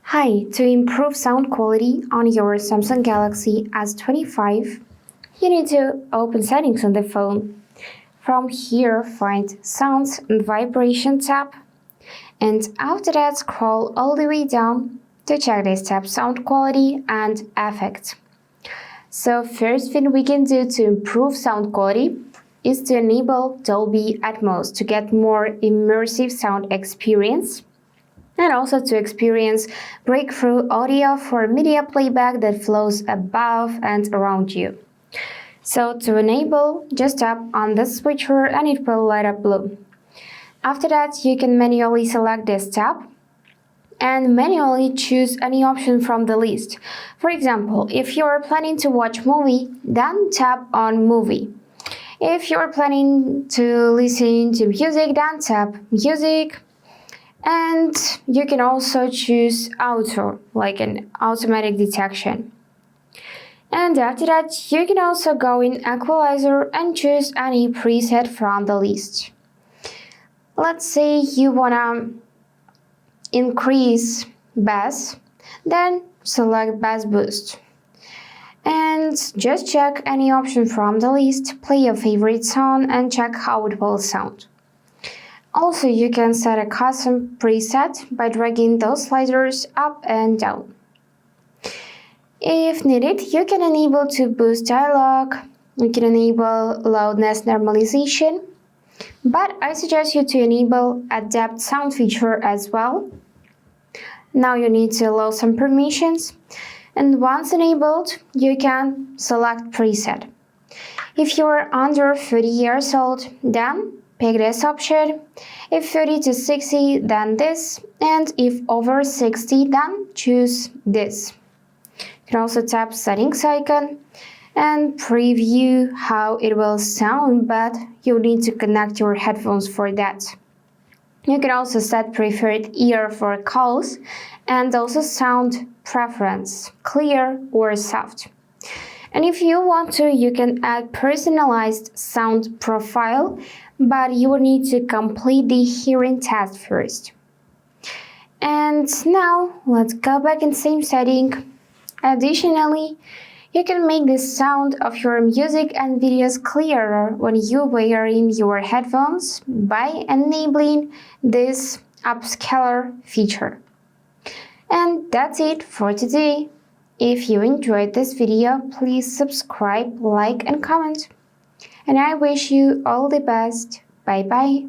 Hi, to improve sound quality on your Samsung Galaxy S25, you need to open Settings on the phone. From here, find Sounds and Vibration tab, and after that scroll all the way down to check this tab Sound Quality and Effects. So first thing we can do to improve sound quality is to enable Dolby Atmos to get more immersive sound experience, and also to experience breakthrough audio for media playback that flows above and around you. So to enable, just tap on the switcher and it will light up blue. After that, you can manually select this tab and manually choose any option from the list. For example, if you are planning to watch movie, then tap on movie. If you are planning to listen to music, then tap music. And you can also choose auto, like an automatic detection. And after that, you can also go in Equalizer and choose any preset from the list. Let's say you wanna increase bass, then select bass boost. And just check any option from the list, play your favorite song and check how it will sound. Also, you can set a custom preset by dragging those sliders up and down. If needed, you can enable to boost dialogue, you can enable loudness normalization, but I suggest you to enable a depth sound feature as well. Now you need to allow some permissions, and once enabled, you can select preset. If you are under 30 years old, then pick this option. If 30 to 60, then this, and if over 60, then choose this. You can also tap settings icon and preview how it will sound, but you need to connect your headphones for that. You can also set preferred ear for calls and also sound preference, clear or soft. And if you want to, you can add personalized sound profile, but you will need to complete the hearing test first. And now let's go back in same setting. Additionally, you can make the sound of your music and videos clearer when you wearing your headphones by enabling this Upscaler feature. And that's it for today. If you enjoyed this video, please subscribe, like and comment. And I wish you all the best. Bye bye.